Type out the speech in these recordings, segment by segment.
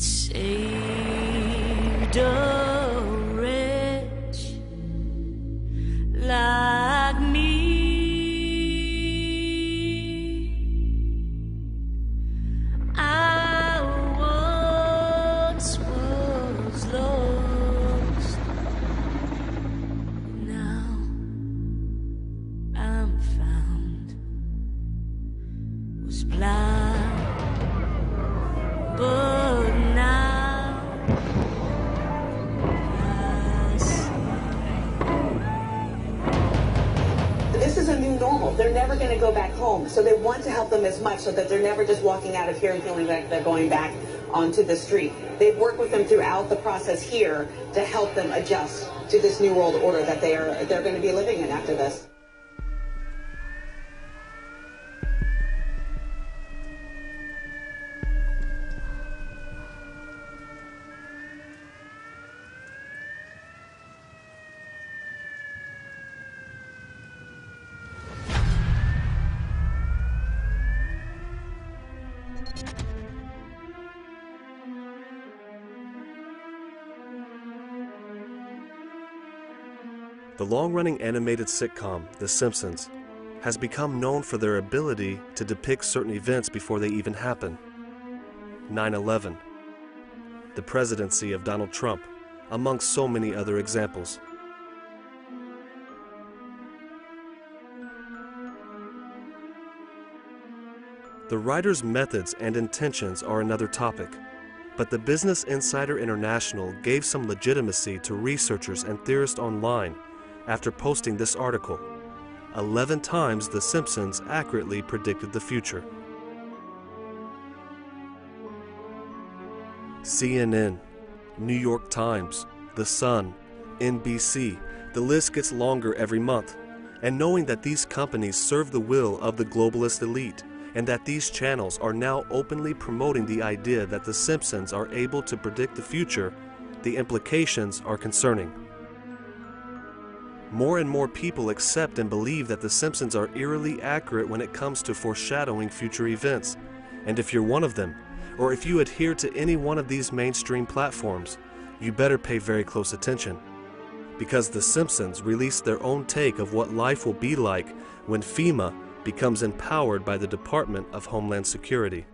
saved a wretch like me. I once was lost, now I'm found, was blind, but now I see. This is a new normal. They're never going to go back home, so they want to help them as much so that they're never just walking out of here and feeling like they're going back onto the street. They've worked with them throughout the process here to help them adjust to this new world order that they're going to be living in after this. The long-running animated sitcom, The Simpsons, has become known for their ability to depict certain events before they even happen. 9/11, the presidency of Donald Trump, amongst so many other examples. The writer's methods and intentions are another topic, but the Business Insider International gave some legitimacy to researchers and theorists online after posting this article. 11 times The Simpsons accurately predicted the future. CNN, New York Times, The Sun, NBC, the list gets longer every month. And knowing that these companies serve the will of the globalist elite, and that these channels are now openly promoting the idea that The Simpsons are able to predict the future, the implications are concerning. More and more people accept and believe that The Simpsons are eerily accurate when it comes to foreshadowing future events. And if you're one of them, or if you adhere to any one of these mainstream platforms, you better pay very close attention. Because The Simpsons released their own take of what life will be like when FEMA becomes empowered by the Department of Homeland Security.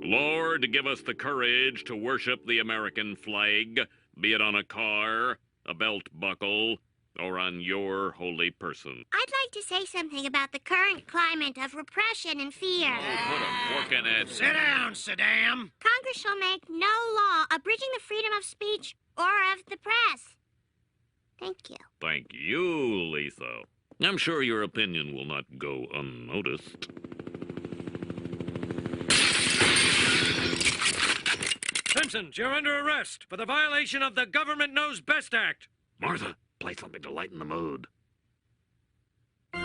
Lord, give us the courage to worship the American flag, be it on a car, a belt buckle, or on your holy person. I'd like to say something about the current climate of repression and fear. Oh, put a fork in it. Sit down, Saddam. Congress shall make no law abridging the freedom of speech or of the press. Thank you. Thank you, Lisa. I'm sure your opinion will not go unnoticed. Simpsons, you're under arrest for the violation of the Government Knows Best Act. Martha, play something to lighten the mood. I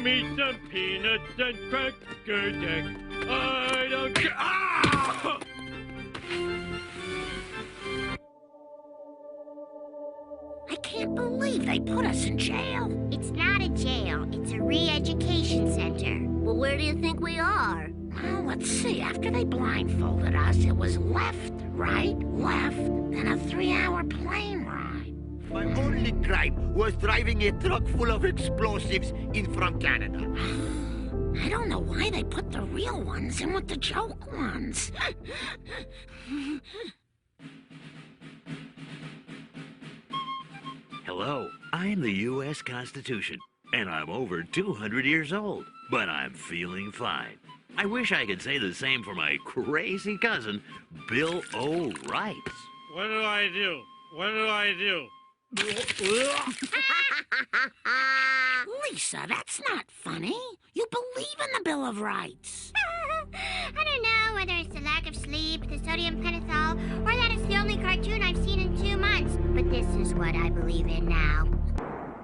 eat some peanuts and cracker jack. I don't care. Ah! I can't believe they put us in jail. It's not a jail. It's a re-education center. Well, where do you think we are? Well, let's see. After they blindfolded us, it was left, right, left, then a 3-hour plane ride. My only crime was driving a truck full of explosives in from Canada. I don't know why they put the real ones in with the joke ones. Hello, I'm the U.S. Constitution, and I'm over 200 years old, but I'm feeling fine. I wish I could say the same for my crazy cousin, Bill O'Reilly. What do I do? What do I do? Lisa, that's not funny. You believe in the Bill of Rights. I don't know whether it's the lack of sleep, the sodium pentothal, or that it's the only cartoon I've seen in 2 months. But this is what I believe in now.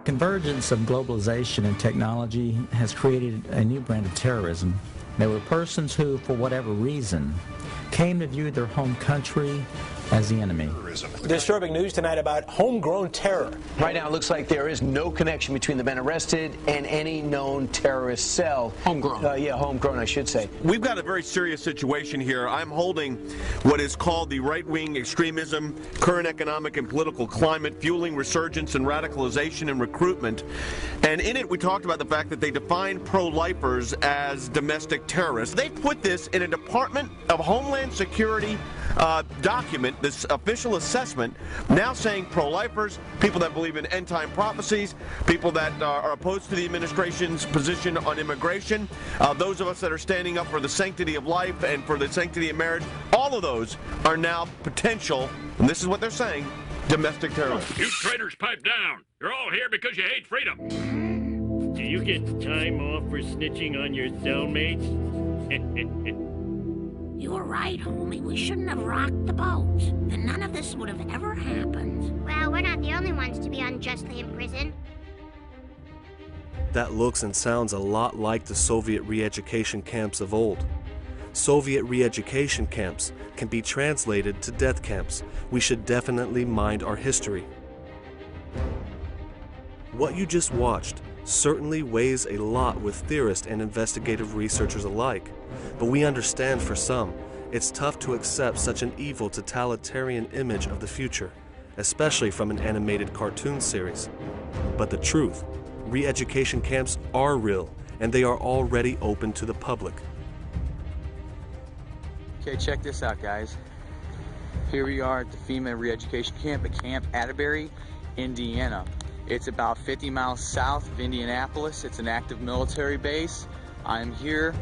Convergence of globalization and technology has created a new brand of terrorism. They were persons who, for whatever reason, came to view their home country as the enemy. Disturbing news tonight about homegrown terror. Right now, it looks like there is no connection between the men arrested and any known terrorist cell. Homegrown. Yeah, homegrown, I should say. We've got a very serious situation here. I'm holding what is called the right-wing extremism, current economic and political climate, fueling resurgence and radicalization and recruitment. And in it, we talked about the fact that they define pro-lifers as domestic terrorists. They put this in a Department of Homeland Security document, this official assessment, now saying pro-lifers, people that believe in end-time prophecies, people that are opposed to the administration's position on immigration, those of us that are standing up for the sanctity of life and for the sanctity of marriage, all of those are now potential, and this is what they're saying, domestic terrorists. You traitors, pipe down. You're all here because you hate freedom. Do you get time off for snitching on your cellmates? You were right, homie. We shouldn't have rocked the boat. Then none of this would have ever happened. Well, we're not the only ones to be unjustly imprisoned. That looks and sounds a lot like the Soviet re-education camps of old. Soviet re-education camps can be translated to death camps. We should definitely mind our history. What you just watched certainly weighs a lot with theorists and investigative researchers alike, but we understand for some, it's tough to accept such an evil totalitarian image of the future, especially from an animated cartoon series. But the truth, re-education camps are real, and they are already open to the public. Okay, check this out, guys. Here we are at the FEMA re-education camp at Camp Atterbury, Indiana. It's about 50 miles south of Indianapolis. It's an active military base. I'm here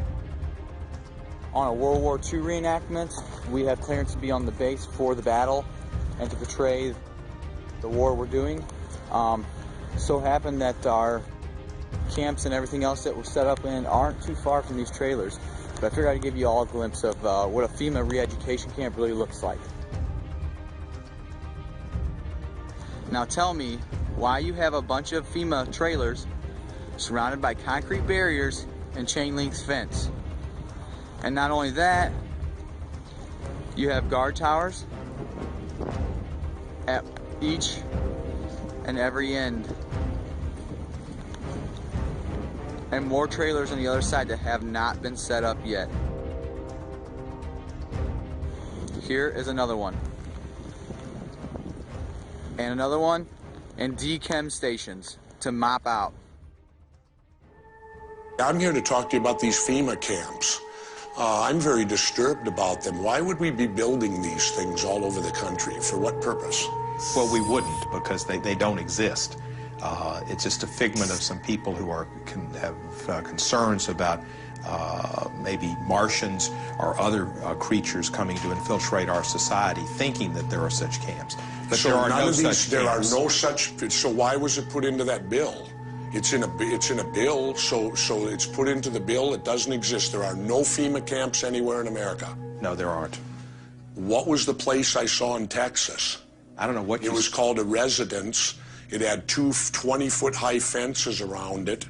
on a World War II reenactment. We have clearance to be on the base for the battle and to portray the war we're doing. So happened that our camps and everything else that we're set up in aren't too far from these trailers. But I figured I'd give you all a glimpse of what a FEMA re-education camp really looks like. Now tell me why you have a bunch of FEMA trailers surrounded by concrete barriers and chain link fence. And not only that, you have guard towers at each and every end. And more trailers on the other side that have not been set up yet. Here is another one. And another one, and dechem stations to mop out. I'm here to talk to you about these FEMA camps. I'm very disturbed about them. Why would we be building these things all over the country? For what purpose? Well, we wouldn't, because they don't exist. It's just a figment of some people who have concerns about maybe Martians or other creatures coming to infiltrate our society, thinking that there are such camps. But so there are none no of these, such there camps. are no such. So why was it put into that bill? It's in a bill. So it's put into the bill. It doesn't exist. There are no FEMA camps anywhere in America. No, there aren't. What was the place I saw in Texas? I don't know what it was called a residence. It had two 20-foot high fences around it.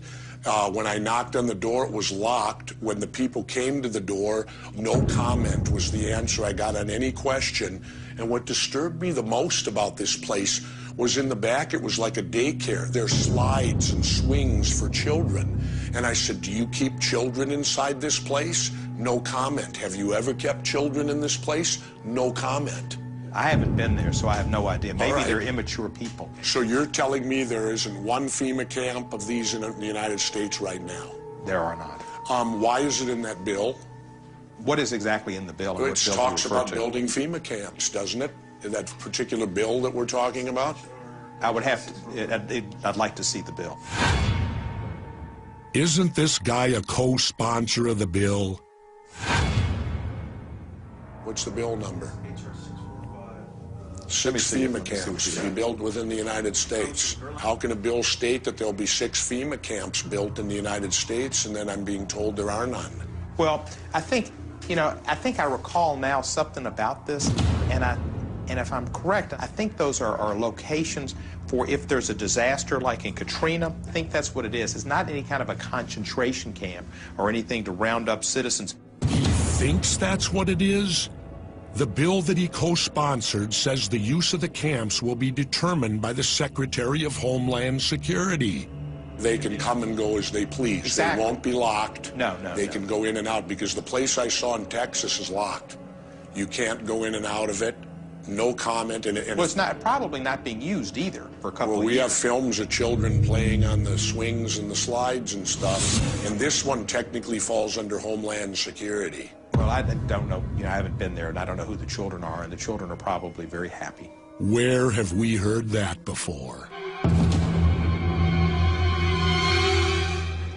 When I knocked on the door, it was locked. When the people came to the door, no comment was the answer I got on any question. And what disturbed me the most about this place was in the back, it was like a daycare. There's slides and swings for children. And I said, do you keep children inside this place? No comment. Have you ever kept children in this place? No comment. I haven't been there, so I have no idea. Maybe right. they're immature people. So you're telling me there isn't one FEMA camp of these in the United States right now? There are not. Why is it in that bill? What is exactly in the bill? It talks about building FEMA camps, doesn't it? That particular bill that we're talking about? I would have to, I'd like to see the bill. Isn't this guy a co-sponsor of the bill? What's the bill number? 6 FEMA camps to be built within the United States. How can a bill state that there'll be 6 FEMA camps built in the United States, and then I'm being told there are none? Well, I think I recall now something about this, and And if I'm correct, I think those are locations for if there's a disaster like in Katrina. I think that's what it is. It's not any kind of a concentration camp or anything to round up citizens. He thinks that's what it is? The bill that he co-sponsored says the use of the camps will be determined by the Secretary of Homeland Security. They can come and go as they please. Exactly. They won't be locked. No. They can go in and out, because the place I saw in Texas is locked. You can't go in and out of it. No comment. And well, it's not probably not being used either for a couple of years. We have films of children playing on the swings and the slides and stuff, and this one technically falls under Homeland Security. Well, I don't know. I haven't been there, and I don't know who the children are, and the children are probably very happy. Where have we heard that before?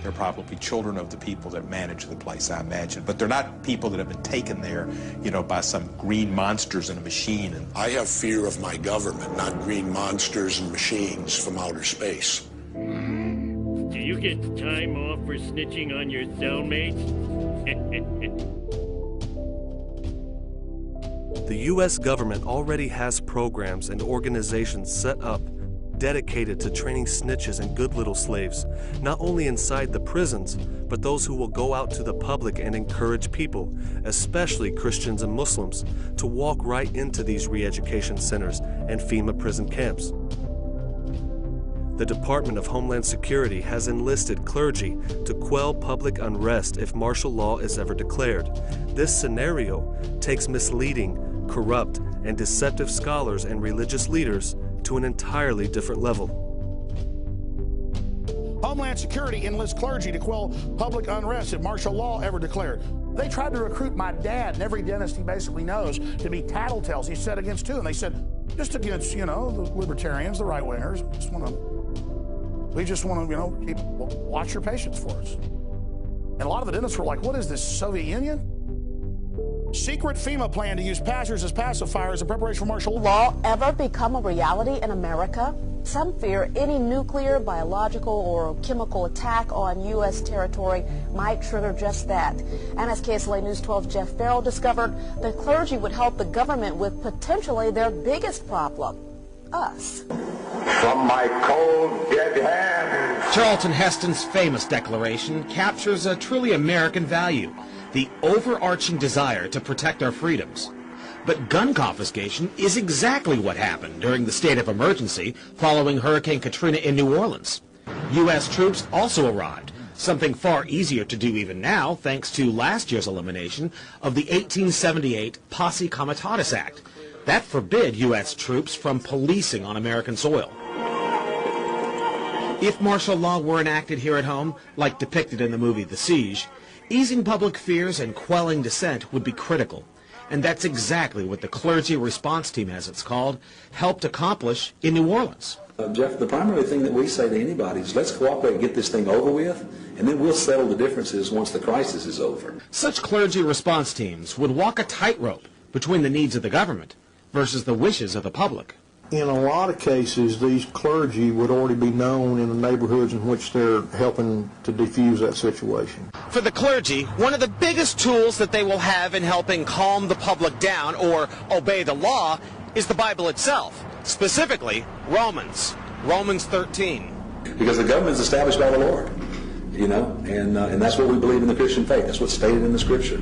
They're probably children of the people that manage the place, I imagine. But they're not people that have been taken there, by some green monsters in a machine. And I have fear of my government, not green monsters and machines from outer space. Do you get time off for snitching on your cellmates? The U.S. government already has programs and organizations set up dedicated to training snitches and good little slaves, not only inside the prisons, but those who will go out to the public and encourage people, especially Christians and Muslims, to walk right into these re-education centers and FEMA prison camps. The Department of Homeland Security has enlisted clergy to quell public unrest if martial law is ever declared. This scenario takes misleading, corrupt, and deceptive scholars and religious leaders to an entirely different level. Homeland Security enlists clergy to quell public unrest if martial law ever declared. They tried to recruit my dad and every dentist he basically knows to be tattletales. He said against who? And they said, just against, the libertarians, the right-wingers. We just want to, watch your patients for us. And a lot of the dentists were like, what is this, Soviet Union? Secret FEMA plan to use pastors as pacifiers in preparation for martial law ever become a reality in America? Some fear any nuclear, biological, or chemical attack on U.S. territory might trigger just that. And as KSLA News 12's Jeff Farrell discovered, the clergy would help the government with potentially their biggest problem, us. From my cold, dead hands. Charlton Heston's famous declaration captures a truly American value, the overarching desire to protect our freedoms. But gun confiscation is exactly what happened during the state of emergency following Hurricane Katrina in New Orleans. U.S. troops also arrived, something far easier to do even now thanks to last year's elimination of the 1878 Posse Comitatus Act. That forbid U.S. troops from policing on American soil. If martial law were enacted here at home, like depicted in the movie The Siege, easing public fears and quelling dissent would be critical. And that's exactly what the Clergy Response Team, as it's called, helped accomplish in New Orleans. Jeff, the primary thing that we say to anybody is let's cooperate and get this thing over with, and then we'll settle the differences once the crisis is over. Such clergy response teams would walk a tightrope between the needs of the government versus the wishes of the public. In a lot of cases, these clergy would already be known in the neighborhoods in which they're helping to defuse that situation. For the clergy, one of the biggest tools that they will have in helping calm the public down or obey the law is the Bible itself, specifically Romans 13. Because the government is established by the Lord, and that's what we believe in the Christian faith. That's what's stated in the Scripture.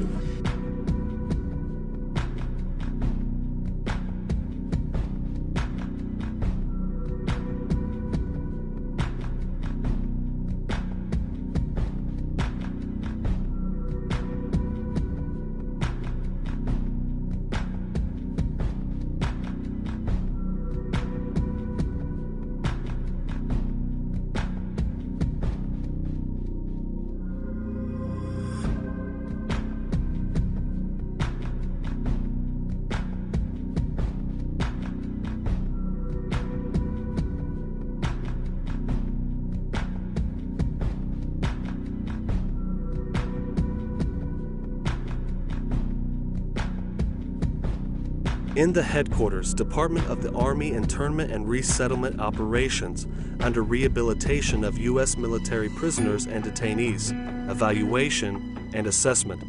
In the headquarters, Department of the Army Internment and Resettlement Operations, under rehabilitation of U.S. military prisoners and detainees, evaluation, and assessment.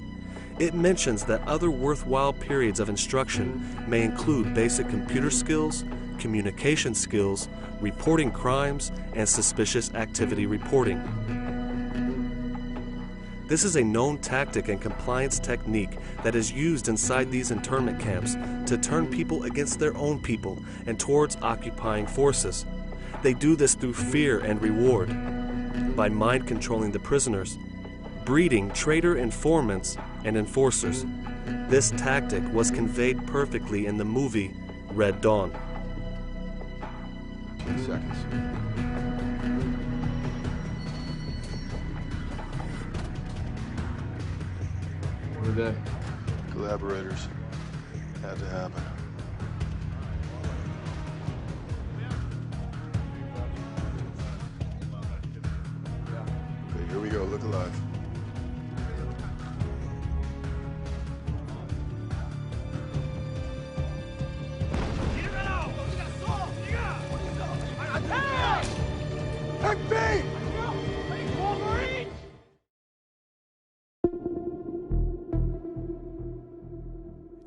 It mentions that other worthwhile periods of instruction may include basic computer skills, communication skills, reporting crimes, and suspicious activity reporting. This is a known tactic and compliance technique that is used inside these internment camps to turn people against their own people and towards occupying forces. They do this through fear and reward, by mind controlling the prisoners, breeding traitor informants and enforcers. This tactic was conveyed perfectly in the movie Red Dawn. 2 seconds. What are they? Collaborators. Had to happen. Okay, here we go. Look alive.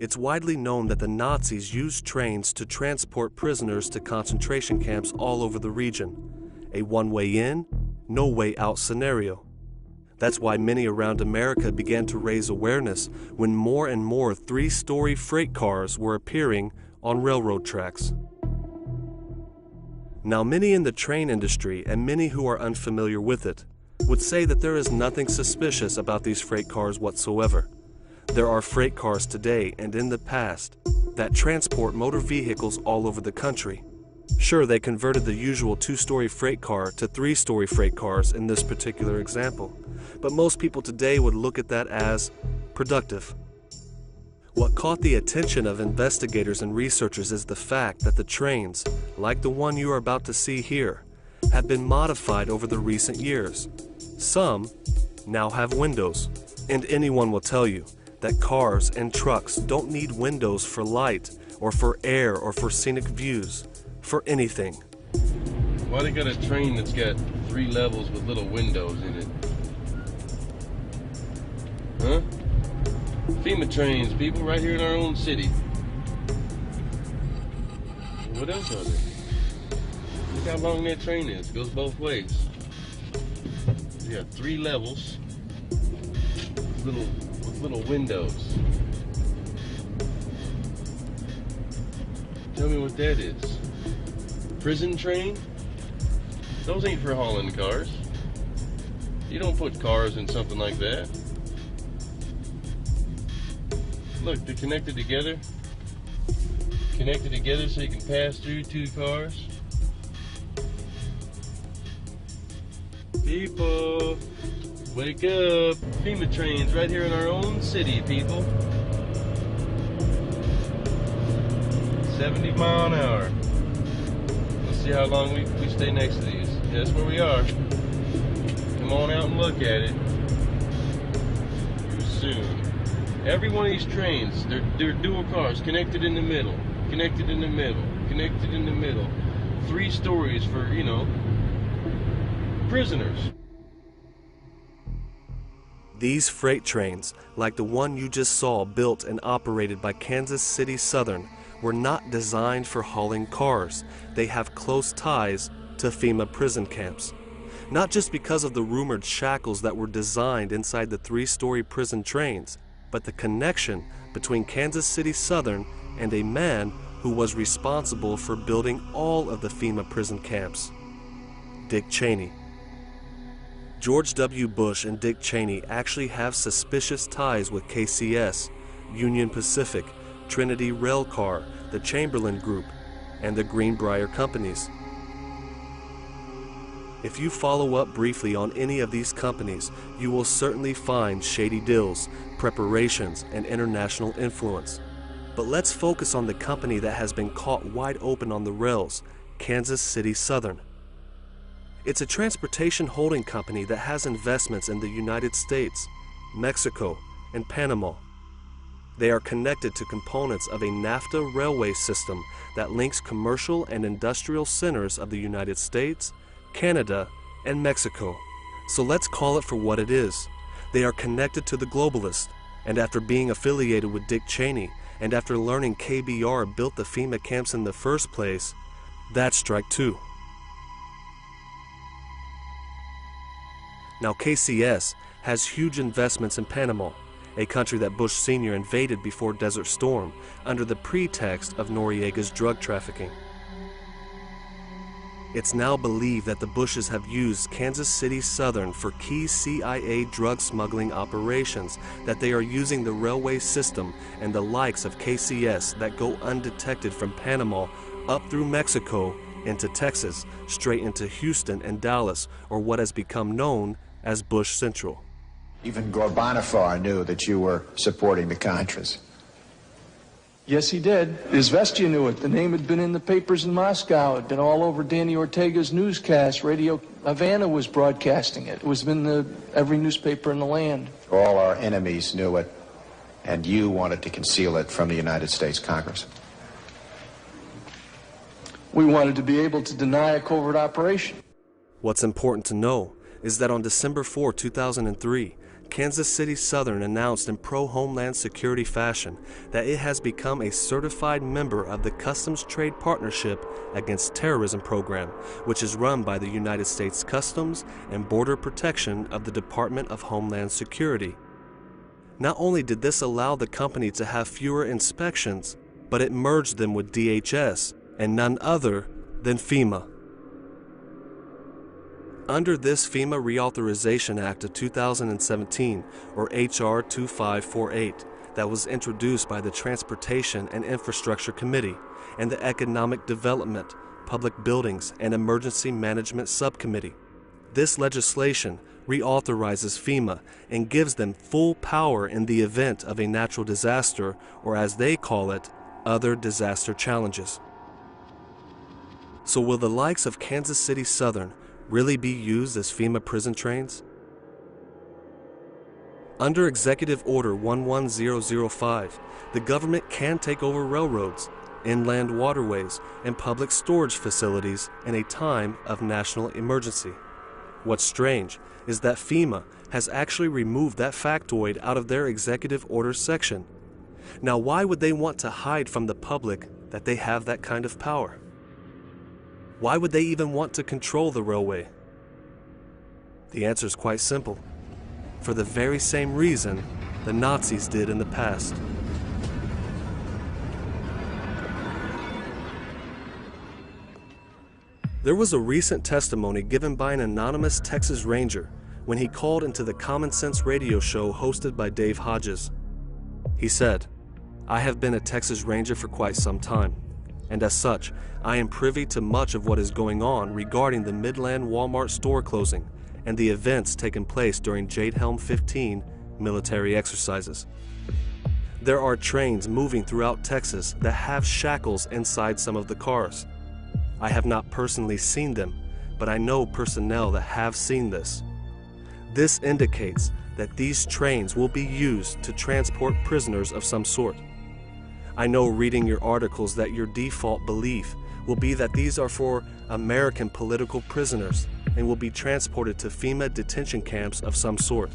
It's widely known that the Nazis used trains to transport prisoners to concentration camps all over the region. A one-way in, no way out scenario. That's why many around America began to raise awareness when more and more three-story freight cars were appearing on railroad tracks. Now, many in the train industry and many who are unfamiliar with it would say that there is nothing suspicious about these freight cars whatsoever. There are freight cars today and in the past that transport motor vehicles all over the country. Sure, they converted the usual two-story freight car to three-story freight cars in this particular example, but most people today would look at that as productive. What caught the attention of investigators and researchers is the fact that the trains, like the one you are about to see here, have been modified over the recent years. Some now have windows, and anyone will tell you that cars and trucks don't need windows for light or for air or for scenic views, for anything. Why they got a train that's got 3 levels with little windows in it? Huh? FEMA trains, people, right here in our own city. What else are there? Look how long that train is. It goes both ways. You got 3 levels, with little windows. Tell me what that is. Prison train? Those ain't for hauling cars. You don't put cars in something like that. Look, they're connected together. Connected together so you can pass through 2 cars. People, wake up. FEMA trains right here in our own city, people. 70 mile an hour. Let's see how long we stay next to these. Yeah, that's where we are. Come on out and look at it. Soon. Every one of these trains, they're dual cars, connected in the middle, connected in the middle, connected in the middle. 3 stories for, you know, prisoners. These freight trains, like the one you just saw built and operated by Kansas City Southern, were not designed for hauling cars. They have close ties to FEMA prison camps. Not just because of the rumored shackles that were designed inside the 3-story prison trains, but the connection between Kansas City Southern and a man who was responsible for building all of the FEMA prison camps, Dick Cheney. George W. Bush and Dick Cheney actually have suspicious ties with KCS, Union Pacific, Trinity Railcar, the Chamberlain Group, and the Greenbrier Companies. If you follow up briefly on any of these companies, you will certainly find shady deals, preparations, and international influence. But let's focus on the company that has been caught wide open on the rails, Kansas City Southern. It's a transportation holding company that has investments in the United States, Mexico, and Panama. They are connected to components of a NAFTA railway system that links commercial and industrial centers of the United States, Canada, and Mexico. So let's call it for what it is. They are connected to the globalists, And after being affiliated with Dick Cheney, and after learning KBR built the FEMA camps in the first place, that's strike two. Now KCS has huge investments in Panama, a country that Bush Sr. invaded before Desert Storm under the pretext of Noriega's drug trafficking. It's now believed that the Bushes have used Kansas City Southern for key CIA drug smuggling operations, that they are using the railway system and the likes of KCS that go undetected from Panama up through Mexico into Texas, straight into Houston and Dallas, or what has become known as Bush Central. Even Gorbanifar knew that you were supporting the Contras. Yes, he did. Izvestia knew it. The name had been in the papers in Moscow. It had been all over Danny Ortega's newscast. Radio Havana was broadcasting it. It was in every newspaper in the land. All our enemies knew it, and you wanted to conceal it from the United States Congress. We wanted to be able to deny a covert operation. What's important to know is that on December 4, 2003, Kansas City Southern announced in pro-Homeland Security fashion that it has become a certified member of the Customs Trade Partnership Against Terrorism program, which is run by the United States Customs and Border Protection of the Department of Homeland Security. Not only did this allow the company to have fewer inspections, but it merged them with DHS and none other than FEMA. Under this FEMA Reauthorization Act of 2017, or H.R. 2548, that was introduced by the Transportation and Infrastructure Committee and the Economic Development, Public Buildings, and Emergency Management Subcommittee, this legislation reauthorizes FEMA and gives them full power in the event of a natural disaster, or as they call it, other disaster challenges. So will the likes of Kansas City Southern really be used as FEMA prison trains? Under Executive Order 11005, the government can take over railroads, inland waterways, and public storage facilities in a time of national emergency. What's strange is that FEMA has actually removed that factoid out of their Executive Order section. Now, why would they want to hide from the public that they have that kind of power? Why would they even want to control the railway? The answer is quite simple. For the very same reason the Nazis did in the past. There was a recent testimony given by an anonymous Texas Ranger when he called into the Common Sense radio show hosted by Dave Hodges. He said, "I have been a Texas Ranger for quite some time, and as such, I am privy to much of what is going on regarding the Midland Walmart store closing and the events taking place during Jade Helm 15 military exercises. There are trains moving throughout Texas that have shackles inside some of the cars. I have not personally seen them, but I know personnel that have seen this. This indicates that these trains will be used to transport prisoners of some sort. I know reading your articles that your default belief will be that these are for American political prisoners and will be transported to FEMA detention camps of some sort.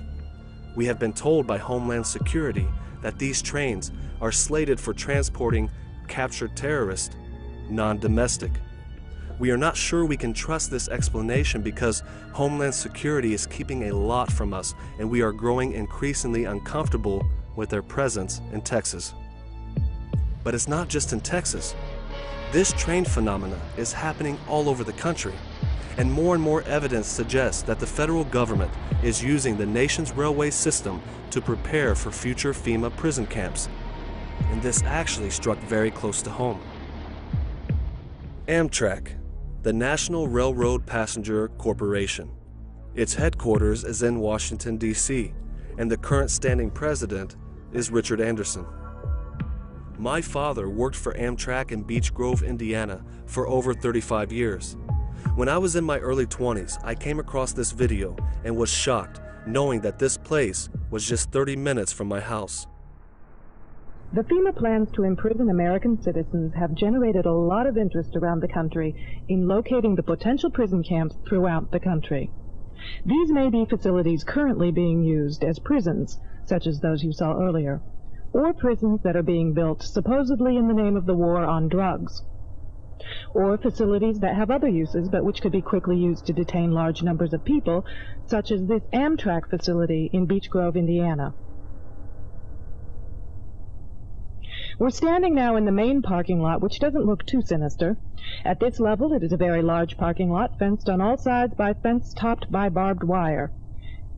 We have been told by Homeland Security that these trains are slated for transporting captured terrorists, non-domestic. We are not sure we can trust this explanation because Homeland Security is keeping a lot from us and we are growing increasingly uncomfortable with their presence in Texas." But it's not just in Texas. This train phenomena is happening all over the country, and more evidence suggests that the federal government is using the nation's railway system to prepare for future FEMA prison camps. And this actually struck very close to home. Amtrak, the National Railroad Passenger Corporation. Its headquarters is in Washington, D.C., and the current standing president is Richard Anderson. My father worked for Amtrak in Beech Grove, Indiana for over 35 years. When I was in my early 20s, I came across this video and was shocked knowing that this place was just 30 minutes from my house. The FEMA plans to imprison American citizens have generated a lot of interest around the country in locating the potential prison camps throughout the country. These may be facilities currently being used as prisons, such as those you saw earlier, or prisons that are being built supposedly in the name of the war on drugs, or facilities that have other uses but which could be quickly used to detain large numbers of people, such as this Amtrak facility in Beech Grove, Indiana. We're standing now in the main parking lot, which doesn't look too sinister. At this level, it is a very large parking lot, fenced on all sides by fence topped by barbed wire.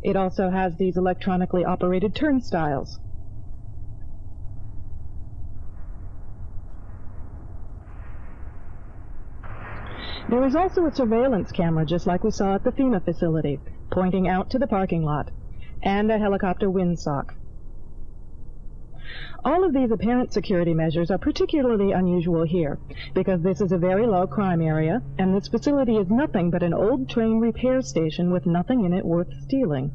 It also has these electronically operated turnstiles. There is also a surveillance camera, just like we saw at the FEMA facility, pointing out to the parking lot, and a helicopter windsock. All of these apparent security measures are particularly unusual here, because this is a very low crime area, and this facility is nothing but an old train repair station with nothing in it worth stealing.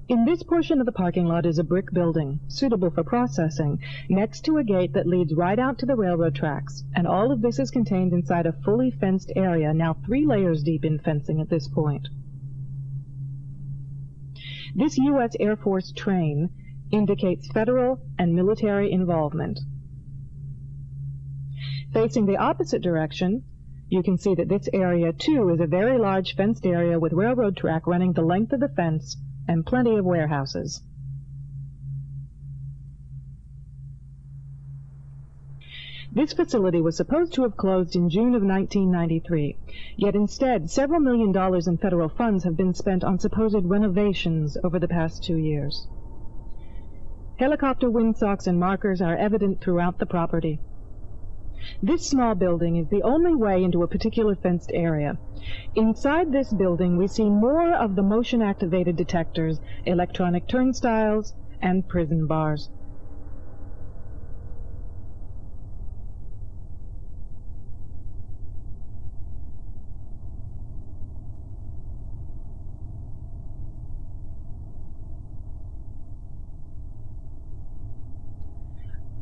In this portion of the parking lot is a brick building, suitable for processing, next to a gate that leads right out to the railroad tracks, and all of this is contained inside a fully fenced area, now 3 layers deep in fencing at this point. This U.S. Air Force train indicates federal and military involvement. Facing the opposite direction, you can see that this area, too, is a very large fenced area with railroad track running the length of the fence and plenty of warehouses. This facility was supposed to have closed in June of 1993, yet instead several $million in federal funds have been spent on supposed renovations over the past 2 years. Helicopter windsocks and markers are evident throughout the property. This small building is the only way into a particular fenced area. Inside this building, we see more of the motion-activated detectors, electronic turnstiles, and prison bars.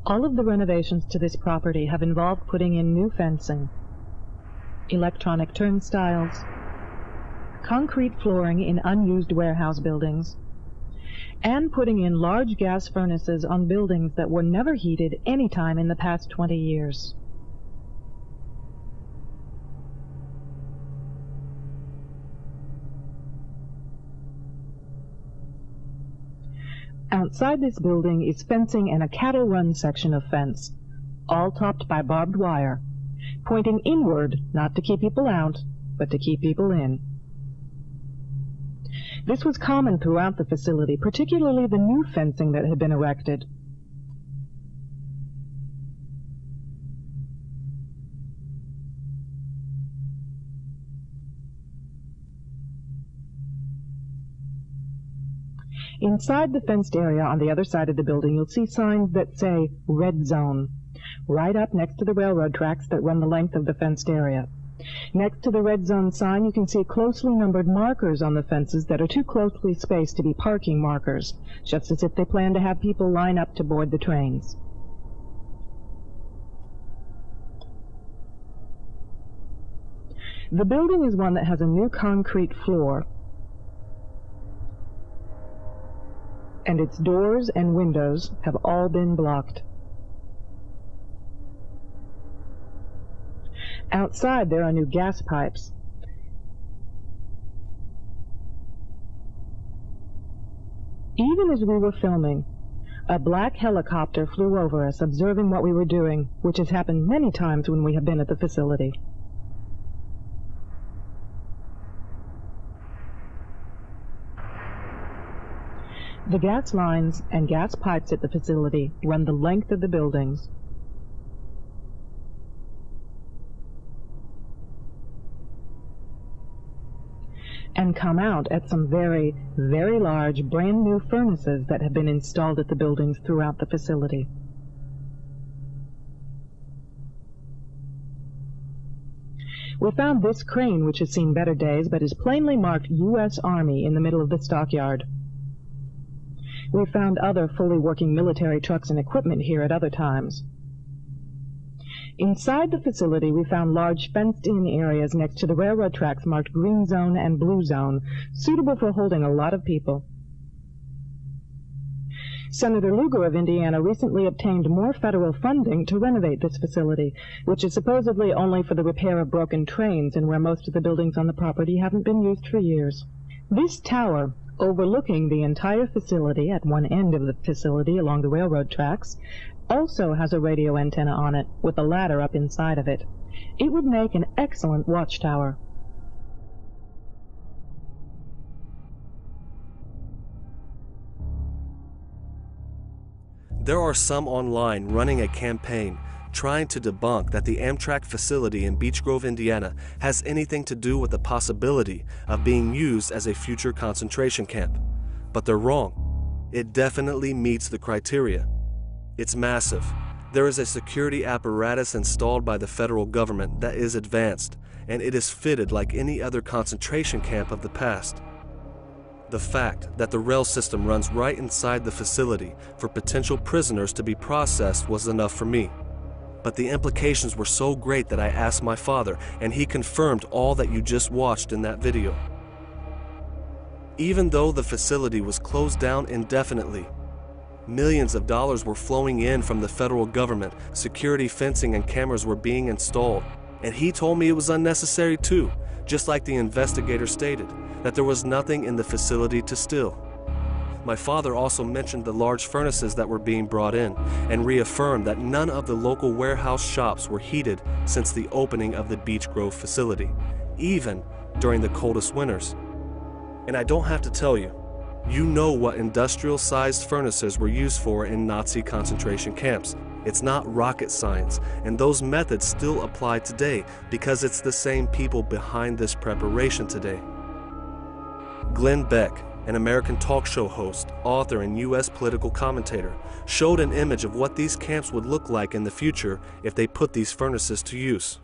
All of the renovations to this property have involved putting in new fencing, electronic turnstiles, concrete flooring in unused warehouse buildings, and putting in large gas furnaces on buildings that were never heated any time in the past 20 years. Outside this building is fencing and a cattle run section of fence, all topped by barbed wire, pointing inward, not to keep people out, but to keep people in. This was common throughout the facility, particularly the new fencing that had been erected. Inside the fenced area on the other side of the building, you'll see signs that say Red Zone, right up next to the railroad tracks that run the length of the fenced area. Next to the Red Zone sign, you can see closely numbered markers on the fences that are too closely spaced to be parking markers, just as if they plan to have people line up to board the trains. The building is one that has a new concrete floor, and its doors and windows have all been blocked. Outside there are new gas pipes. Even as we were filming, a black helicopter flew over us, observing what we were doing, which has happened many times when we have been at the facility. The gas lines and gas pipes at the facility run the length of the buildings. And come out at some very, very large, brand new furnaces that have been installed at the buildings throughout the facility. We found this crane, which has seen better days, but is plainly marked U.S. Army, in the middle of the stockyard. We found other fully working military trucks and equipment here at other times. Inside the facility, we found large fenced-in areas next to the railroad tracks marked Green Zone and Blue Zone, suitable for holding a lot of people. Senator Lugar of Indiana recently obtained more federal funding to renovate this facility, which is supposedly only for the repair of broken trains and where most of the buildings on the property haven't been used for years. This tower, overlooking the entire facility at one end of the facility along the railroad tracks, also has a radio antenna on it with a ladder up inside of it. It would make an excellent watchtower. There are some online running a campaign trying to debunk that the Amtrak facility in Beech Grove, Indiana has anything to do with the possibility of being used as a future concentration camp. But they're wrong. It definitely meets the criteria. It's massive. There is a security apparatus installed by the federal government that is advanced, and it is fitted like any other concentration camp of the past. The fact that the rail system runs right inside the facility for potential prisoners to be processed was enough for me. But the implications were so great that I asked my father, and he confirmed all that you just watched in that video. Even though the facility was closed down indefinitely, millions of dollars were flowing in from the federal government, security fencing and cameras were being installed, and he told me it was unnecessary too, just like the investigator stated, that there was nothing in the facility to steal. My father also mentioned the large furnaces that were being brought in and reaffirmed that none of the local warehouse shops were heated since the opening of the Beech Grove facility, even during the coldest winters. And I don't have to tell you, you know what industrial-sized furnaces were used for in Nazi concentration camps. It's not rocket science, and those methods still apply today because it's the same people behind this preparation today. Glenn Beck, an American talk show host, author, and U.S. political commentator, showed an image of what these camps would look like in the future if they put these furnaces to use.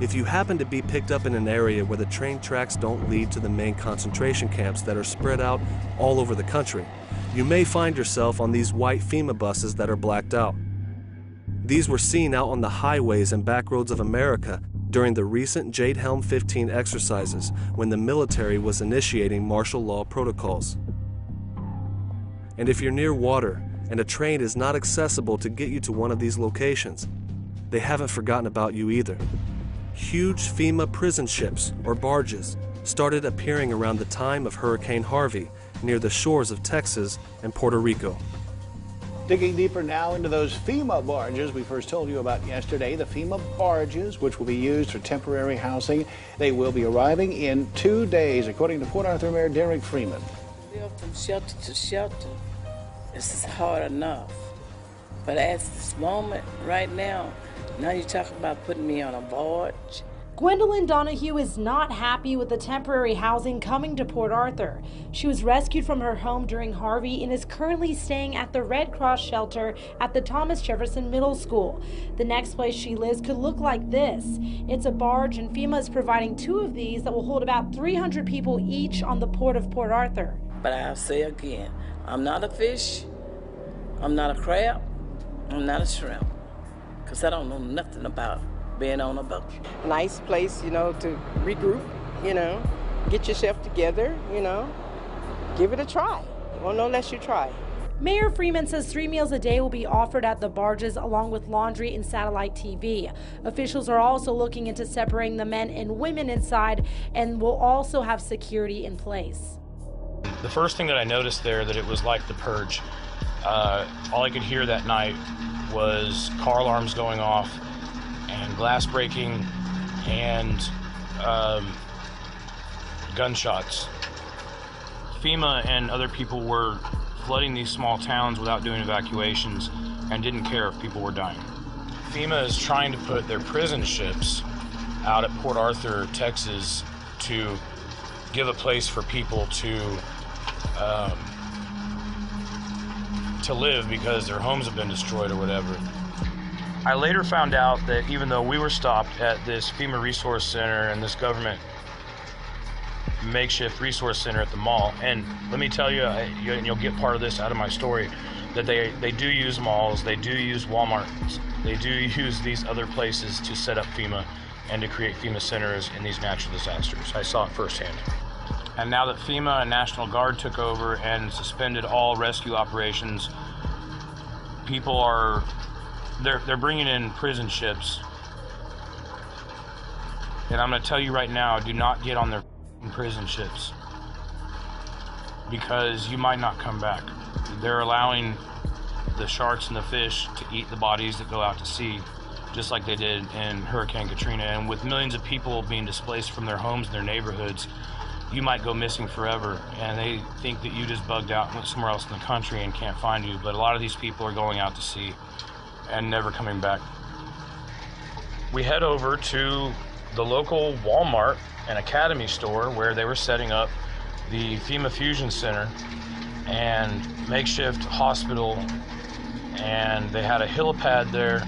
If you happen to be picked up in an area where the train tracks don't lead to the main concentration camps that are spread out all over the country, you may find yourself on these white FEMA buses that are blacked out. These were seen out on the highways and back roads of America during the recent Jade Helm 15 exercises when the military was initiating martial law protocols. And if you're near water and a train is not accessible to get you to one of these locations, they haven't forgotten about you either. Huge FEMA prison ships, or barges, started appearing around the time of Hurricane Harvey near the shores of Texas and Puerto Rico. Digging deeper now into those FEMA barges we first told you about yesterday, the FEMA barges, which will be used for temporary housing. They will be arriving in 2 days, according to Port Arthur Mayor Derek Freeman. Live from shelter to shelter. This is hard enough. But at this moment, right now you're talking about putting me on a barge. Gwendolyn Donahue is not happy with the temporary housing coming to Port Arthur. She was rescued from her home during Harvey and is currently staying at the Red Cross shelter at the Thomas Jefferson Middle School. The next place she lives could look like this. It's a barge, and FEMA is providing 2 of these that will hold about 300 people each on the Port of Port Arthur. But I'll say again, I'm not a fish, I'm not a crab, I'm not a shrimp, because I don't know nothing about being on a boat. Nice place, you know, to regroup, you know, get yourself together, you know, give it a try. Well, no less you try. Mayor Freeman says 3 meals a day will be offered at the barges along with laundry and satellite TV. Officials are also looking into separating the men and women inside and will also have security in place. The first thing that I noticed there, that it was like the Purge. All I could hear that night was car alarms going off and glass breaking and gunshots. FEMA and other people were flooding these small towns without doing evacuations and didn't care if people were dying. FEMA is trying to put their prison ships out at Port Arthur, Texas, to give a place for people to live because their homes have been destroyed or whatever. I later found out that even though we were stopped at this FEMA resource center and this government makeshift resource center at the mall, and let me tell you, and you'll get part of this out of my story, that they do use malls, they do use Walmarts, they do use these other places to set up FEMA and to create FEMA centers in these natural disasters. I saw it firsthand. And now that FEMA and National Guard took over and suspended all rescue operations, people are, they're bringing in prison ships. And I'm going to tell you right now, do not get on their prison ships, because you might not come back. They're allowing the sharks and the fish to eat the bodies that go out to sea, just like they did in Hurricane Katrina. And with millions of people being displaced from their homes and their neighborhoods, you might go missing forever, and they think that you just bugged out and went somewhere else in the country and can't find you. But a lot of these people are going out to sea and never coming back. We head over to the local Walmart and Academy store where they were setting up the FEMA Fusion Center and makeshift hospital, and they had a helipad there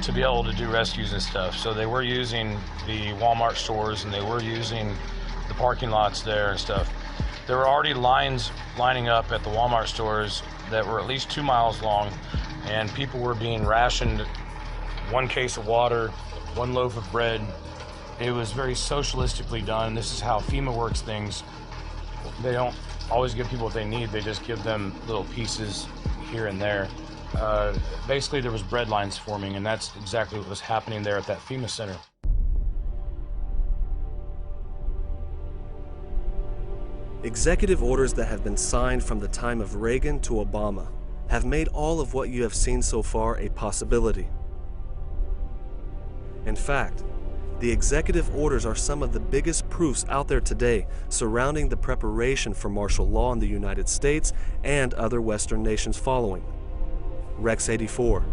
to be able to do rescues and stuff. So they were using the Walmart stores and they were using the parking lots there and stuff. There were already lines lining up at the Walmart stores that were at least 2 miles long, and people were being rationed 1 case of water, 1 loaf of bread. It was very socialistically done. This is how FEMA works things. They don't always give people what they need. They just give them little pieces here and there. Basically, there was bread lines forming, and that's exactly what was happening there at that FEMA center. Executive orders that have been signed from the time of Reagan to Obama have made all of what you have seen so far a possibility. In fact, the executive orders are some of the biggest proofs out there today surrounding the preparation for martial law in the United States and other Western nations following. Rex 84,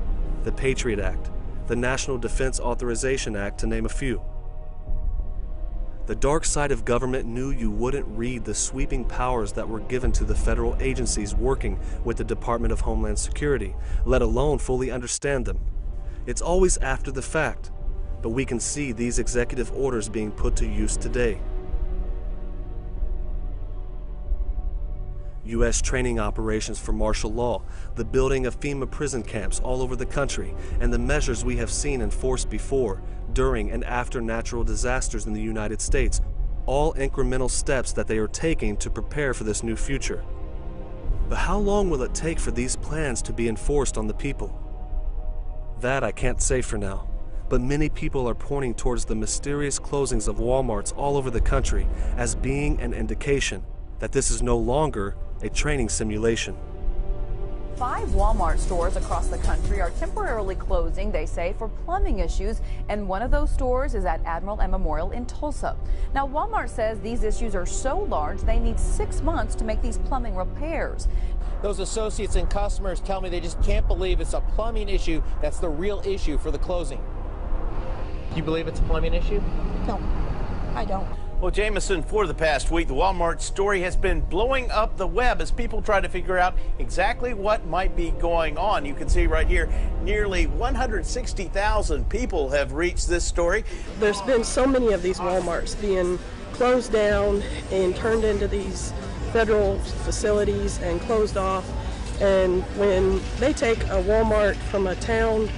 the Patriot Act, the National Defense Authorization Act, to name a few. The dark side of government knew you wouldn't read the sweeping powers that were given to the federal agencies working with the Department of Homeland Security, let alone fully understand them. It's always after the fact, but we can see these executive orders being put to use today. U.S. training operations for martial law, the building of FEMA prison camps all over the country, and the measures we have seen enforced before, during, and after natural disasters in the United States, all incremental steps that they are taking to prepare for this new future. But how long will it take for these plans to be enforced on the people? That I can't say for now, but many people are pointing towards the mysterious closings of Walmarts all over the country as being an indication that this is no longer a training simulation. 5 Walmart stores across the country are temporarily closing, they say, for plumbing issues, and one of those stores is at Admiral M. Memorial in Tulsa. Now, Walmart says these issues are so large they need 6 months to make these plumbing repairs. Those associates and customers tell me they just can't believe it's a plumbing issue that's the real issue for the closing. Do you believe it's a plumbing issue? No, I don't. Well, Jameson, for the past week, the Walmart story has been blowing up the web as people try to figure out exactly what might be going on. You can see right here, nearly 160,000 people have reached this story. There's been so many of these Walmarts being closed down and turned into these federal facilities and closed off. And when they take a Walmart from a town,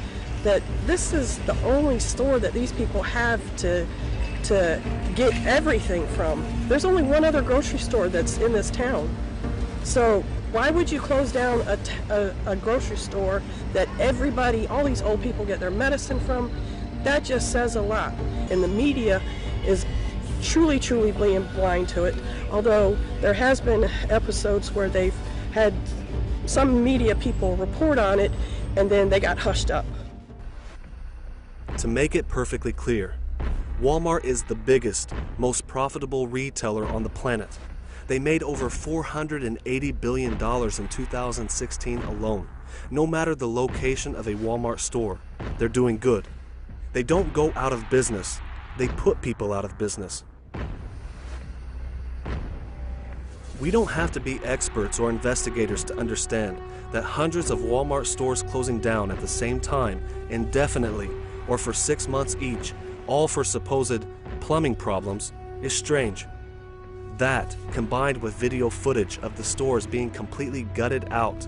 that this is the only store that these people have to get everything from. There's only one other grocery store that's in this town. So why would you close down a grocery store that everybody, all these old people get their medicine from? That just says a lot. And the media is truly being blind to it. Although there has been episodes where they've had some media people report on it and then they got hushed up. To make it perfectly clear, Walmart is the biggest, most profitable retailer on the planet. They made over $480 billion in 2016 alone. No matter the location of a Walmart store, they're doing good. They don't go out of business, they put people out of business. We don't have to be experts or investigators to understand that hundreds of Walmart stores closing down at the same time, indefinitely, or for 6 months each, all for supposed plumbing problems, is strange. That, combined with video footage of the stores being completely gutted out,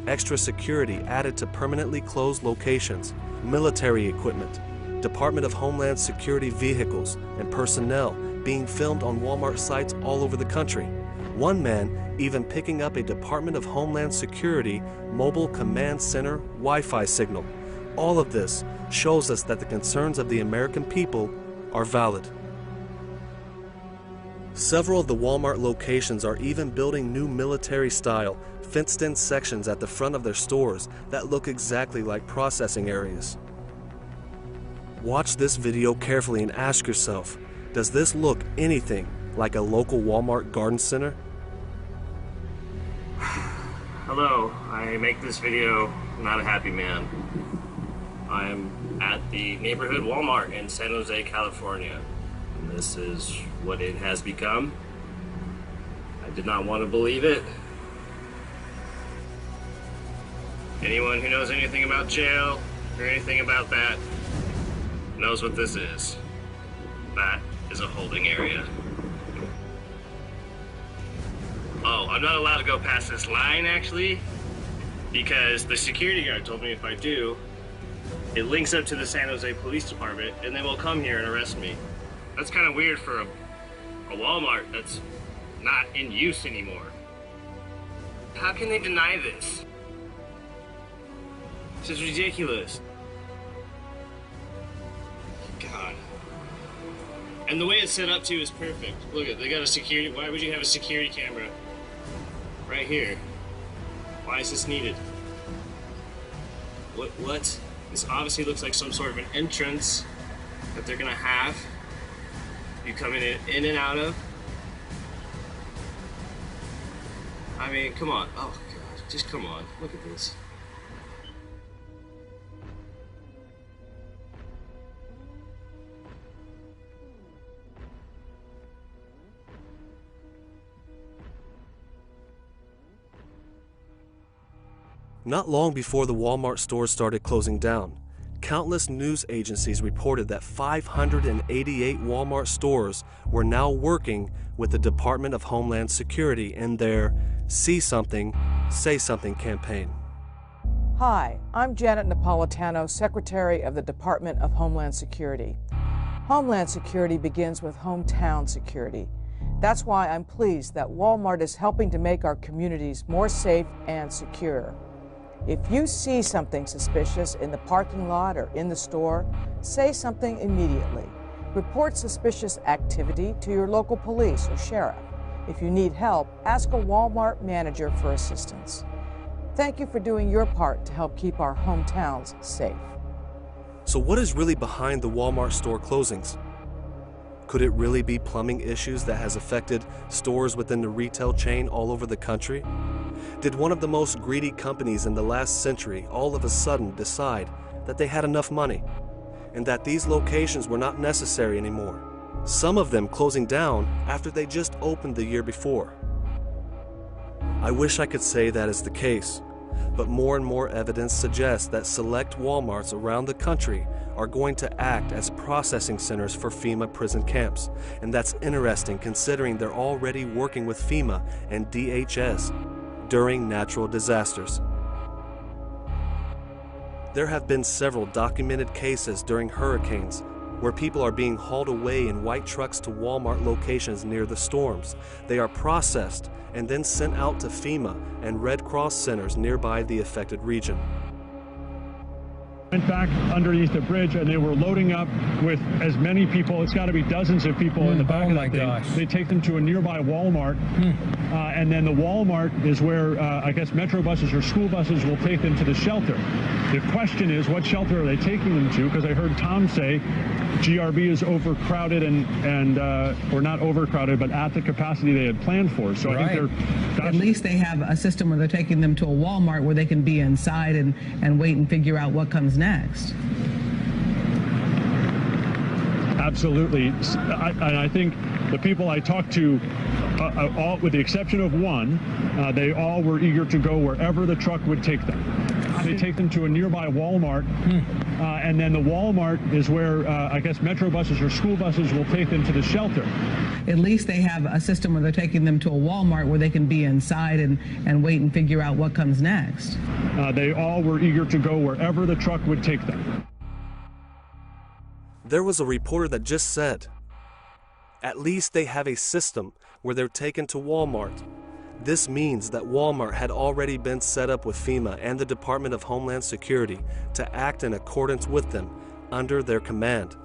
extra security added to permanently closed locations, military equipment, Department of Homeland Security vehicles and personnel being filmed on Walmart sites all over the country. One man even picking up a Department of Homeland Security mobile command center Wi-Fi signal. All of this shows us that the concerns of the American people are valid. Several of the Walmart locations are even building new military-style, fenced-in sections at the front of their stores that look exactly like processing areas. Watch this video carefully and ask yourself, does this look anything like a local Walmart garden center? Hello, I make this video not a happy man. I'm at the neighborhood Walmart in San Jose, California. And this is what it has become. I did not want to believe it. Anyone who knows anything about jail or anything about that knows what this is. That is a holding area. Oh, I'm not allowed to go past this line actually, because the security guard told me if I do, it links up to the San Jose Police Department and they will come here and arrest me. That's kind of weird for a Walmart that's not in use anymore. How can they deny this? This is ridiculous. God. And the way it's set up too is perfect. Look at, they got a security, why would you have a security camera right here? Why is this needed? What? This obviously looks like some sort of an entrance that they're gonna have you coming in and out of. I mean, come on. Oh God, just come on. Look at this. Not long before the Walmart stores started closing down, countless news agencies reported that 588 Walmart stores were now working with the Department of Homeland Security in their See Something, Say Something campaign. Hi, I'm Janet Napolitano, Secretary of the Department of Homeland Security. Homeland Security begins with hometown security. That's why I'm pleased that Walmart is helping to make our communities more safe and secure. If you see something suspicious in the parking lot or in the store, say something immediately. Report suspicious activity to your local police or sheriff. If you need help, ask a Walmart manager for assistance. Thank you for doing your part to help keep our hometowns safe. So what is really behind the Walmart store closings? Could it really be plumbing issues that has affected stores within the retail chain all over the country? Did one of the most greedy companies in the last century all of a sudden decide that they had enough money and that these locations were not necessary anymore? Some of them closing down after they just opened the year before. I wish I could say that is the case, But more and more evidence suggests that select Walmarts around the country are going to act as processing centers for FEMA prison camps. And that's interesting considering they're already working with FEMA and DHS during natural disasters. There have been several documented cases during hurricanes where people are being hauled away in white trucks to Walmart locations near the storms. They are processed and then sent out to FEMA and Red Cross centers nearby the affected region. Went back underneath the bridge and they were loading up with as many people, it's got to be dozens of people in the back of that thing. Gosh. They take them to a nearby Walmart, and then the Walmart is where I guess metro buses or school buses will take them to the shelter. The question is, what shelter are they taking them to? Because I heard Tom say GRB is overcrowded or not overcrowded, but at the capacity they had planned for. So I think at least they have a system where they're taking them to a Walmart where they can be inside and wait and figure out what comes next. Absolutely. And I think the people I talked to, all, with the exception of one, they all were eager to go wherever the truck would take them. They take them to a nearby Walmart, and then the Walmart is where I guess metro buses or school buses will take them to the shelter. At least they have a system where they're taking them to a Walmart where they can be inside and wait and figure out what comes next. They all were eager to go wherever the truck would take them. There was a reporter that just said, at least they have a system where they're taken to Walmart. This means that Walmart had already been set up with FEMA and the Department of Homeland Security to act in accordance with them under their command.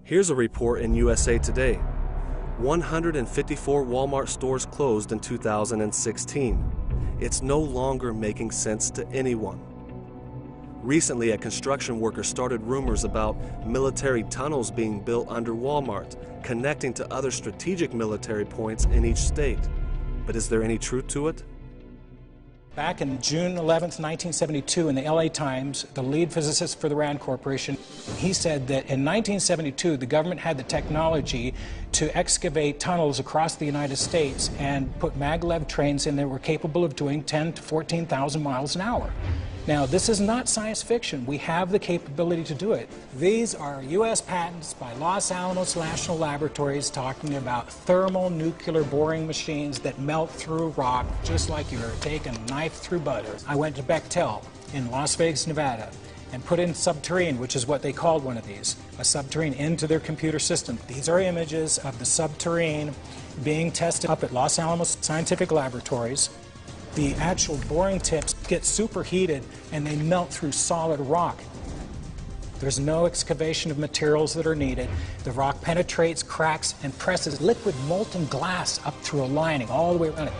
Here's a report in USA Today. 154 Walmart stores closed in 2016. It's no longer making sense to anyone. Recently, a construction worker started rumors about military tunnels being built under Walmart, connecting to other strategic military points in each state. But is there any truth to it? Back in June 11th, 1972, in the LA Times, the lead physicist for the RAND Corporation, he said that in 1972, the government had the technology to excavate tunnels across the United States and put maglev trains in that were capable of doing 10 to 14,000 miles an hour. Now, this is not science fiction. We have the capability to do it. These are U.S. patents by Los Alamos National Laboratories talking about thermal nuclear boring machines that melt through rock just like you were taking a knife through butter. I went to Bechtel in Las Vegas, Nevada, and put in subterrene, which is what they called one of these, a subterrene, into their computer system. These are images of the subterrene being tested up at Los Alamos Scientific Laboratories. The actual boring tips get superheated and they melt through solid rock. There's no excavation of materials that are needed. The rock penetrates, cracks, and presses liquid molten glass up through a lining all the way around it.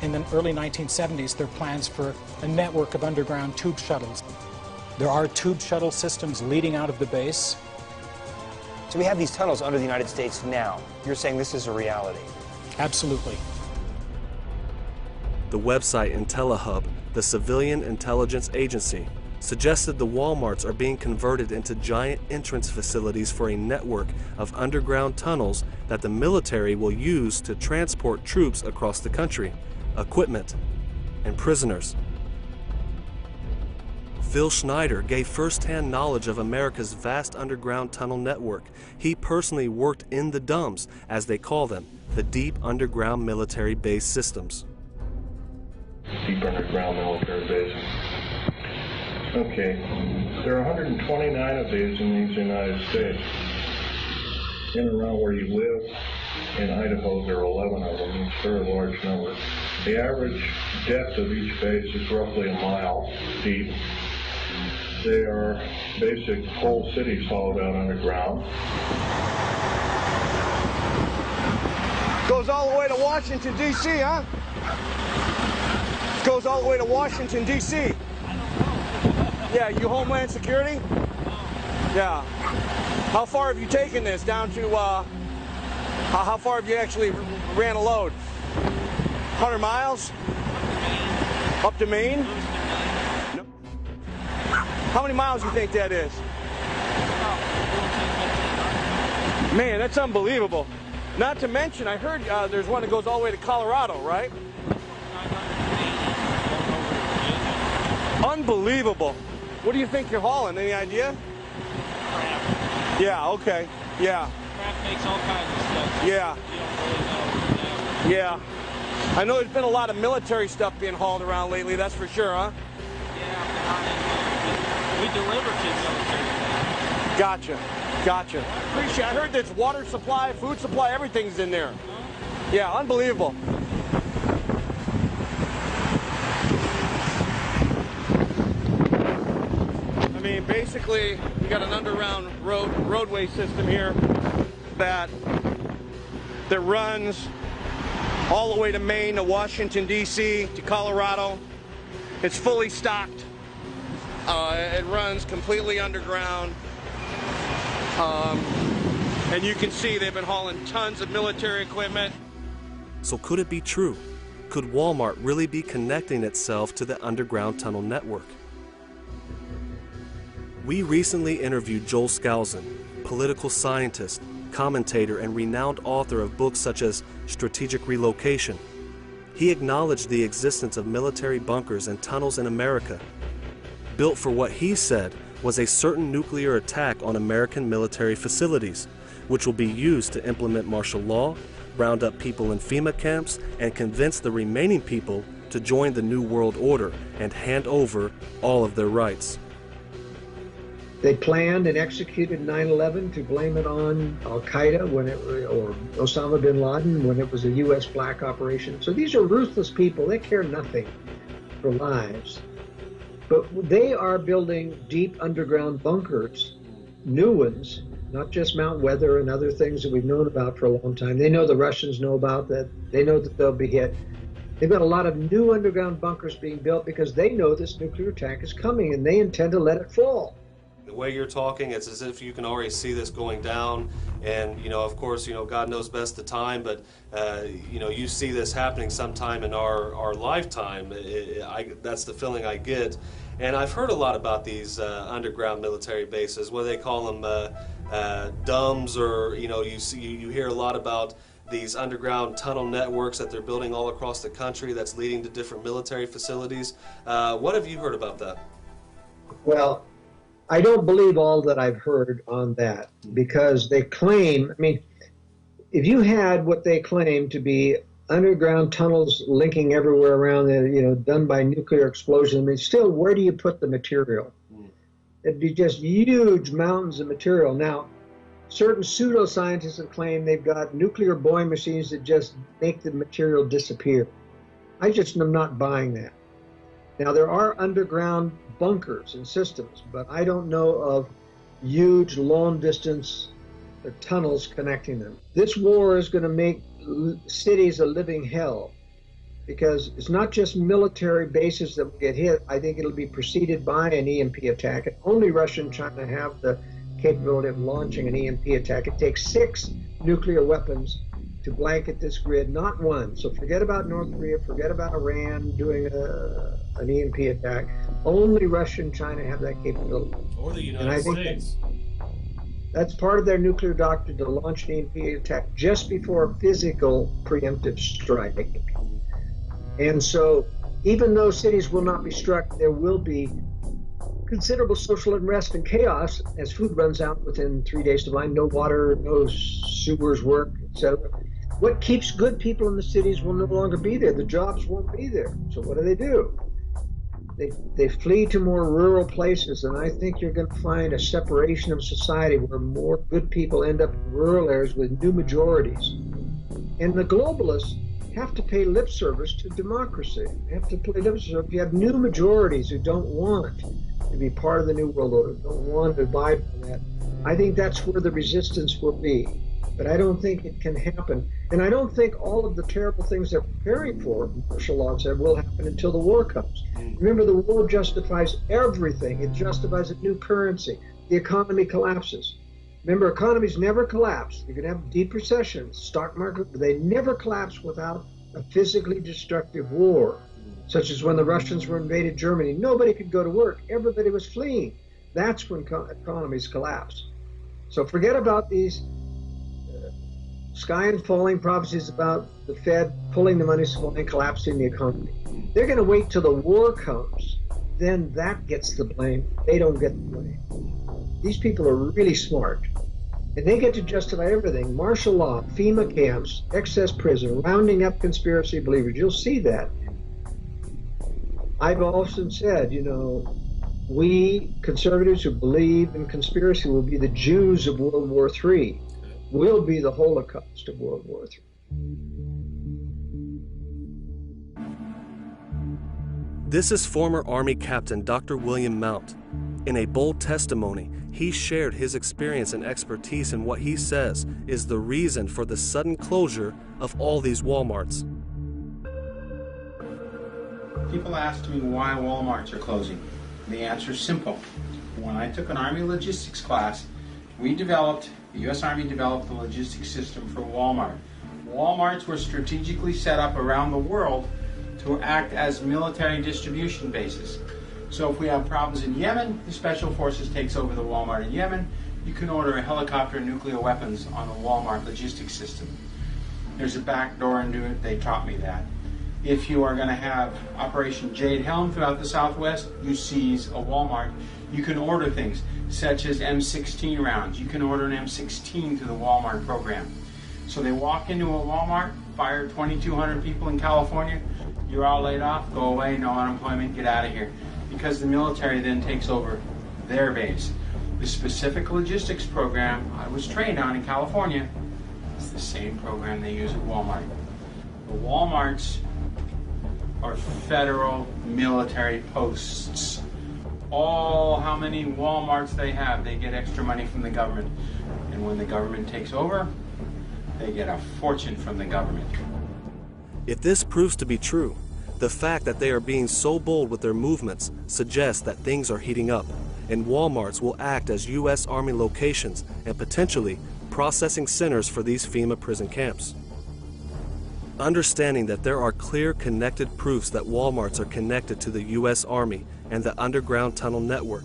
In the early 1970s, there are plans for a network of underground tube shuttles. There are tube shuttle systems leading out of the base. So we have these tunnels under the United States now. You're saying this is a reality? Absolutely. The website IntelliHub, the civilian intelligence agency, suggested the Walmarts are being converted into giant entrance facilities for a network of underground tunnels that the military will use to transport troops across the country, equipment, and prisoners. Phil Schneider gave first-hand knowledge of America's vast underground tunnel network. He personally worked in the DUMBs, as they call them, the deep underground military base systems. Deep underground military bases. Okay, there are 129 of these in the United States. In and around where you live, in Idaho, there are 11 of them. It's a very large number. The average depth of each base is roughly a mile deep. They are basic whole cities hollowed out underground. Goes all the way to Washington, D.C., huh? Goes all the way to Washington, D.C. Yeah, you Homeland Security? Yeah. How far have you taken this down to, how far have you actually ran a load? 100 miles? Up to Maine? How many miles do you think that is? Man, that's unbelievable. Not to mention, I heard there's one that goes all the way to Colorado, right? Unbelievable. What do you think you're hauling? Any idea? Crap. Yeah, okay. Yeah. Crap makes all kinds of stuff. Yeah. You don't really know. Yeah. I know there's been a lot of military stuff being hauled around lately, that's for sure, huh? Yeah, we deliver to military. Gotcha. Gotcha. Appreciate. I heard there's water supply, food supply, everything's in there. Yeah, unbelievable. I mean, basically, we got an underground roadway system here that runs all the way to Maine, to Washington, D.C., to Colorado. It's fully stocked. It runs completely underground. And you can see they've been hauling tons of military equipment. So could it be true? Could Walmart really be connecting itself to the underground tunnel network? We recently interviewed Joel Skousen, political scientist, commentator, and renowned author of books such as Strategic Relocation. He acknowledged the existence of military bunkers and tunnels in America, built for what he said was a certain nuclear attack on American military facilities, which will be used to implement martial law, round up people in FEMA camps, and convince the remaining people to join the New World Order and hand over all of their rights. They planned and executed 9/11 to blame it on Al-Qaeda or Osama bin Laden when it was a U.S. black operation. So these are ruthless people. They care nothing for lives. But they are building deep underground bunkers, new ones, not just Mount Weather and other things that we've known about for a long time. They know the Russians know about that. They know that they'll be hit. They've got a lot of new underground bunkers being built because they know this nuclear attack is coming and they intend to let it fall. The way you're talking, it's as if you can already see this going down, and of course, God knows best the time, but you see this happening sometime in our lifetime. That's the feeling I get, and I've heard a lot about these underground military bases. What do they call them? DUMBs, or you hear a lot about these underground tunnel networks that they're building all across the country that's leading to different military facilities. What have you heard about that? Well, I don't believe all that I've heard on that, because they claim, if you had what they claim to be underground tunnels linking everywhere around there, done by nuclear explosion, still, where do you put the material? It'd be just huge mountains of material. Now, certain pseudoscientists have claimed they've got nuclear Boeing machines that just make the material disappear. I just am not buying that. Now, there are underground bunkers and systems, but I don't know of huge long-distance tunnels connecting them. This war is going to make cities a living hell, because it's not just military bases that will get hit. I think it'll be preceded by an EMP attack, and only Russia and China have the capability of launching an EMP attack. It takes 6 nuclear weapons to blanket this grid, not one. So forget about North Korea, forget about Iran doing an EMP attack. Only Russia and China have that capability. Or the United States. That's part of their nuclear doctrine, to launch an EMP attack just before a physical preemptive strike. And so even though cities will not be struck, there will be considerable social unrest and chaos as food runs out within 3 days to mine. No water, no sewers work, etc. What keeps good people in the cities will no longer be there. The jobs won't be there. So what do? They flee to more rural places, and I think you're going to find a separation of society where more good people end up in rural areas with new majorities. And the globalists have to pay lip service to democracy. They have to pay lip service. If you have new majorities who don't want to be part of the New World Order, don't want to abide by that, I think that's where the resistance will be. But I don't think it can happen. And I don't think all of the terrible things they're preparing for, martial law said, will happen until the war comes. Remember, the war justifies everything. It justifies a new currency. The economy collapses. Remember, economies never collapse. You can have deep recessions, stock market, but they never collapse without a physically destructive war, such as when the Russians were invaded Germany. Nobody could go to work. Everybody was fleeing. that's when economies collapse. So forget about these sky and falling prophecies about the Fed pulling the money supply and collapsing the economy. They're going to wait till the war comes. Then that gets the blame. They don't get the blame. These people are really smart. And they get to justify everything. Martial law, FEMA camps, excess prison, rounding up conspiracy believers. You'll see that. I've often said, you know, we conservatives who believe in conspiracy will be the Jews of World War III. We'll be the Holocaust of World War III. This is former Army Captain Dr. William Mount. In a bold testimony, he shared his experience and expertise in what he says is the reason for the sudden closure of all these Walmarts. People ask me why Walmarts are closing. The answer is simple. When I took an Army logistics class, the U.S. Army developed a logistics system for Walmart. Walmarts were strategically set up around the world to act as military distribution bases. So if we have problems in Yemen, the Special Forces takes over the Walmart in Yemen. You can order a helicopter and nuclear weapons on the Walmart logistics system. There's a back door into it. They taught me that. If you are going to have Operation Jade Helm throughout the Southwest, you seize a Walmart. You can order things such as M16 rounds. You can order an M16 through the Walmart program. So they walk into a Walmart, fire 2,200 people in California. You're all laid off, go away, no unemployment, get out of here. Because the military then takes over their base. The specific logistics program I was trained on in California is the same program they use at Walmart. The Walmarts are federal military posts. How many Walmarts they have, they get extra money from the government. And when the government takes over, they get a fortune from the government. If this proves to be true, the fact that they are being so bold with their movements suggests that things are heating up, and Walmarts will act as U.S. Army locations and potentially processing centers for these FEMA prison camps. Understanding that there are clear connected proofs that Walmarts are connected to the U.S. Army and the underground tunnel network.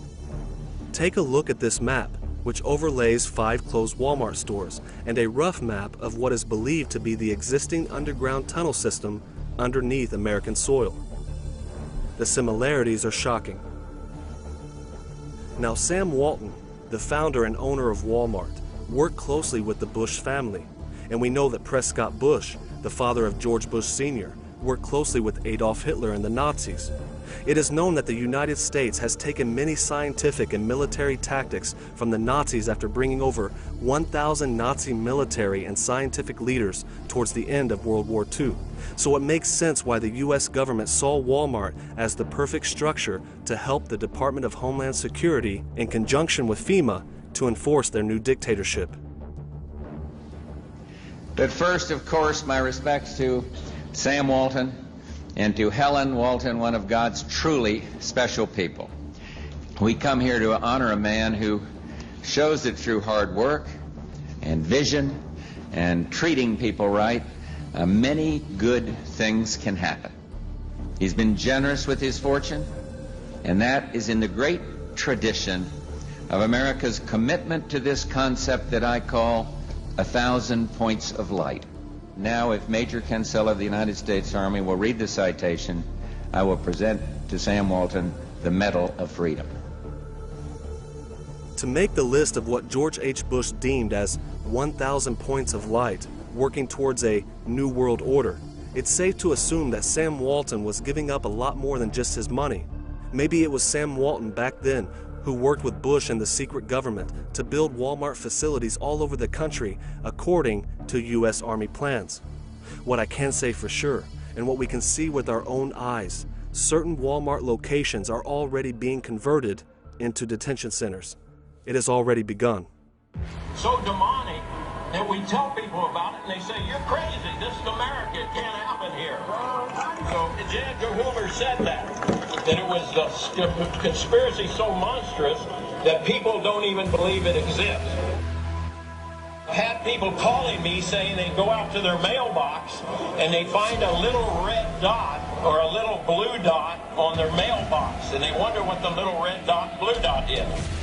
Take a look at this map, which overlays 5 closed Walmart stores and a rough map of what is believed to be the existing underground tunnel system underneath American soil. The similarities are shocking. Now, Sam Walton, the founder and owner of Walmart, worked closely with the Bush family, and we know that Prescott Bush, the father of George Bush Sr., worked closely with Adolf Hitler and the Nazis. It is known that the United States has taken many scientific and military tactics from the Nazis after bringing over 1,000 Nazi military and scientific leaders towards the end of World War II. So it makes sense why the U.S. government saw Walmart as the perfect structure to help the Department of Homeland Security, in conjunction with FEMA, to enforce their new dictatorship. But first, of course, my respects to Sam Walton and to Helen Walton, one of God's truly special people. We come here to honor a man who shows that through hard work and vision and treating people right, many good things can happen. He's been generous with his fortune, and that is in the great tradition of America's commitment to this concept that I call 1,000 points of light. Now, if Major Kinsella of the United States Army will read the citation, I will present to Sam Walton the Medal of Freedom. To make the list of what George H. Bush deemed as 1,000 points of light, working towards a new world order, it's safe to assume that Sam Walton was giving up a lot more than just his money. Maybe it was Sam Walton back then who worked with Bush and the secret government to build Walmart facilities all over the country according to U.S. Army plans. What I can say for sure, and what we can see with our own eyes, certain Walmart locations are already being converted into detention centers. It has already begun. So demonic that we tell people about it and they say, you're crazy, this is America, it can't happen here. So J. Edgar Hoover said that it was a conspiracy so monstrous that people don't even believe it exists. I had people calling me saying they go out to their mailbox and they find a little red dot or a little blue dot on their mailbox and they wonder what the little red dot, blue dot is.